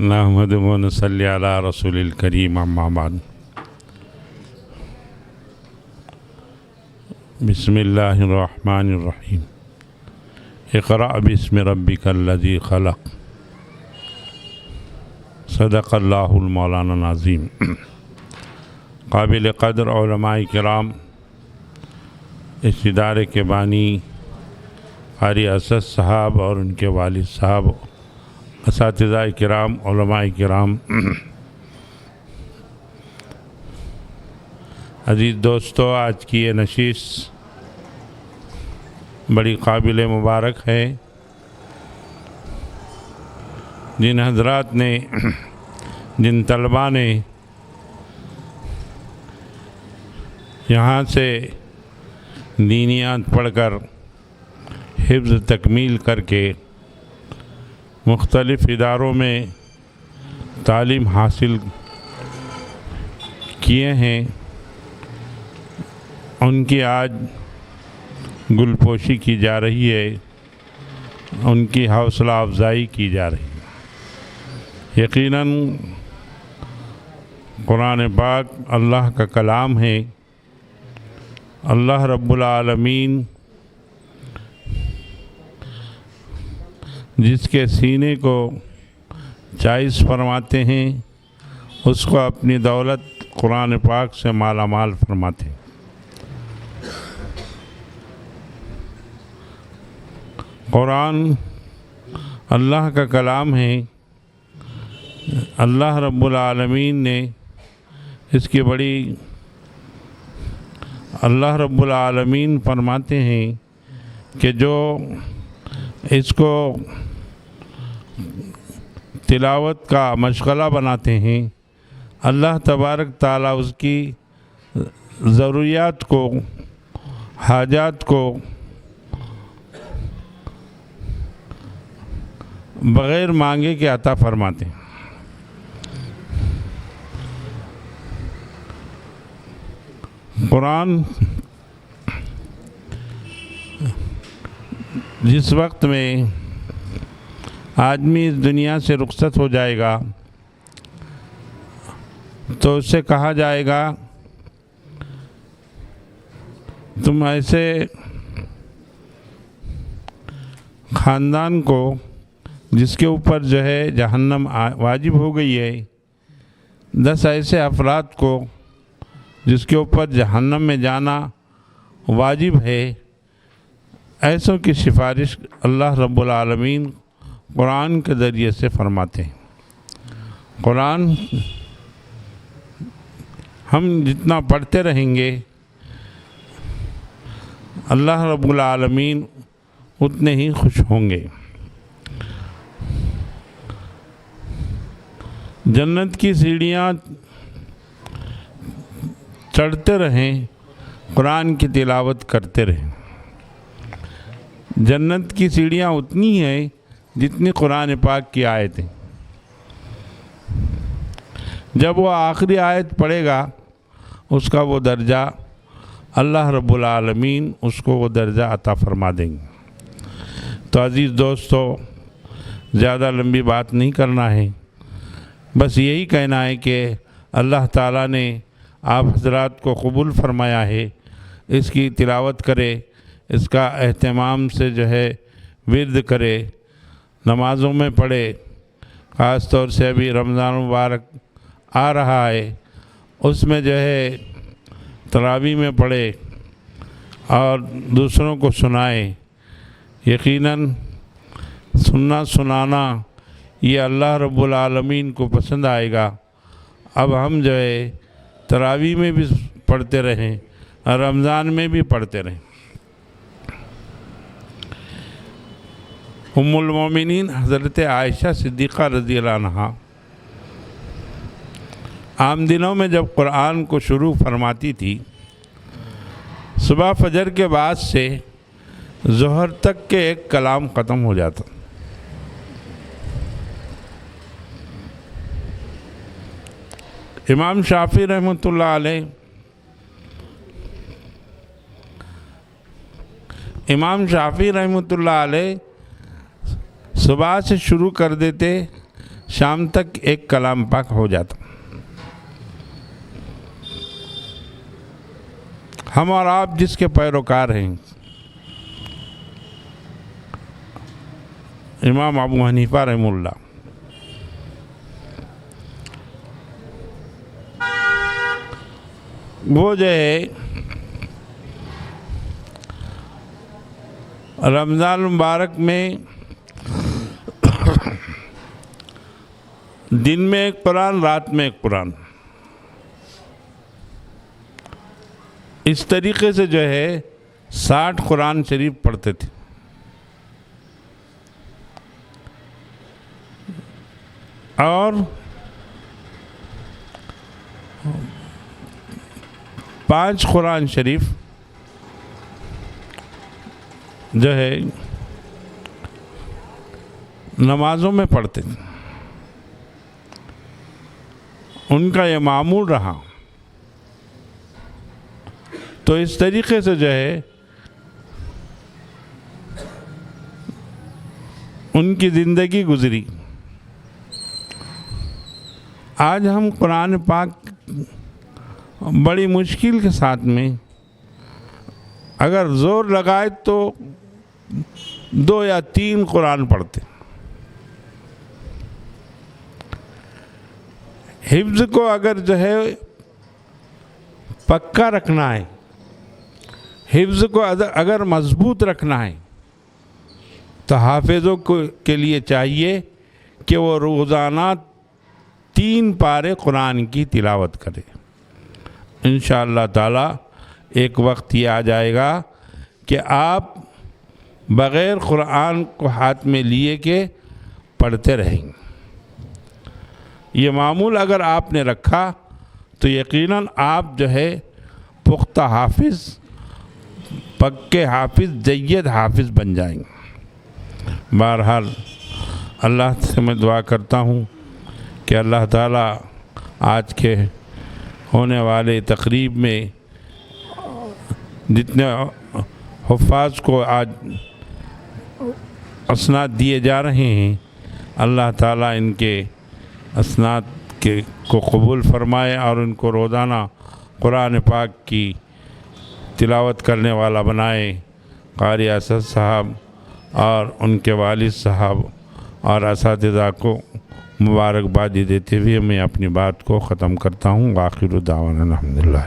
نحمد و نصلی علی رسول الکریم اما بعد بسم اللہ الرحمن الرحیم اقرأ باسم ربک الذی خلق صدق اللہ المولانا العظیم۔ قابل قدر علماء کرام، اس ادارے کے بانی قاری اسد صاحب اور ان کے والد صاحب، اساتذہ کرام، علماء کرام، عزیز دوستو، آج کی یہ نشست بڑی قابل مبارک ہے۔ جن حضرات نے، جن طلباء نے یہاں سے دینیات پڑھ کر حفظ تکمیل کر کے مختلف اداروں میں تعلیم حاصل کیے ہیں، ان کی آج گل پوشی کی جا رہی ہے، ان کی حوصلہ افزائی کی جا رہی ہے۔ یقیناً قرآن پاک اللہ کا کلام ہے۔ اللہ رب العالمین جس کے سینے کو چائس فرماتے ہیں، اس کو اپنی دولت قرآن پاک سے مالا مال فرماتے ہیں۔ قرآن اللہ کا کلام ہے۔ اللہ رب العالمین نے اس کی بڑی، اللہ رب العالمین فرماتے ہیں کہ جو اس کو تلاوت کا مشغلہ بناتے ہیں، اللہ تبارک تعالیٰ اس کی ضروریات کو، حاجات کو بغیر مانگے کے عطا فرماتے ہیں۔ قرآن جس وقت میں آدمی اس دنیا سے رخصت ہو جائے گا تو اس سے کہا جائے گا تم ایسے خاندان کو جس کے اوپر جو ہے جہنم واجب ہو گئی ہے، 10 ایسے افراد کو جس کے اوپر جہنم میں جانا واجب ہے، ایسوں کی سفارش اللہ رب العالمین قرآن کے ذریعے سے فرماتے ہیں۔ قرآن ہم جتنا پڑھتے رہیں گے، اللہ رب العالمین اتنے ہی خوش ہوں گے۔ جنت کی سیڑھیاں چڑھتے رہیں، قرآن کی تلاوت کرتے رہیں۔ جنت کی سیڑھیاں اتنی ہیں جتنی قرآن پاک کی آیتیں۔ جب وہ آخری آیت پڑھے گا، اس کا وہ درجہ اللہ رب العالمین اس کو وہ درجہ عطا فرما دیں گے۔ تو عزیز دوستو، زیادہ لمبی بات نہیں کرنا ہے، بس یہی کہنا ہے کہ اللہ تعالیٰ نے آپ حضرات کو قبول فرمایا ہے، اس کی تلاوت کرے، اس کا اہتمام سے جو ہے ورد کرے، نمازوں میں پڑھے، خاص طور سے ابھی رمضان مبارک آ رہا ہے، اس میں جو ہے تراویح میں پڑھے اور دوسروں کو سنائے۔ یقیناً سننا سنانا یہ اللہ رب العالمین کو پسند آئے گا۔ اب ہم جو ہے تراویح میں بھی پڑھتے رہیں اور رمضان میں بھی پڑھتے رہیں۔ ام المومنین حضرت عائشہ صدیقہ رضی اللہ عنہا عام دنوں میں جب قرآن کو شروع فرماتی تھی، صبح فجر کے بعد سے ظہر تک کے ایک کلام ختم ہو جاتا۔ امام شافعی رحمۃ اللہ علیہ امام شافعی رحمۃ اللہ علیہ صبح سے شروع کر دیتے، شام تک ایک کلام پاک ہو جاتا۔ ہم اور آپ جس کے پیروکار ہیں، امام ابو حنیفہ رحمہ اللہ، وہ جو ہے رمضان المبارک میں دن میں ایک قرآن، رات میں ایک قرآن، اس طریقے سے جو ہے 60 قرآن شریف پڑھتے تھے۔ اور 5 قرآن شریف جو ہے نمازوں میں پڑھتے تھے۔ ان کا یہ معمول رہا۔ تو اس طریقے سے جو ہے ان کی زندگی گزری۔ آج ہم قرآن پاک بڑی مشکل کے ساتھ میں اگر زور لگائے تو 2 یا 3 قرآن پڑھتے۔ حفظ کو اگر جو ہے پکا رکھنا ہے، حفظ کو اگر مضبوط رکھنا ہے، تو حافظوں کے لیے چاہیے کہ وہ روزانہ 3 پارے قرآن کی تلاوت کرے۔ انشاءاللہ تعالی ایک وقت یہ آ جائے گا کہ آپ بغیر قرآن کو ہاتھ میں لیے کے پڑھتے رہیں گے۔ یہ معمول اگر آپ نے رکھا تو یقیناً آپ جو ہے پختہ حافظ، پکے حافظ، جید حافظ بن جائیں گے۔ بہرحال اللہ سے میں دعا کرتا ہوں کہ اللہ تعالیٰ آج کے ہونے والے تقریب میں جتنے حفاظ کو آج اسناد دیے جا رہے ہیں، اللہ تعالیٰ ان کے اسناد کو قبول فرمائے اور ان کو روزانہ قرآن پاک کی تلاوت کرنے والا بنائے۔ قاری اسد صاحب اور ان کے والد صاحب اور اساتذہ کو مبارکبادی دیتے ہوئے میں اپنی بات کو ختم کرتا ہوں۔ آخر دعوانا الحمدللہ۔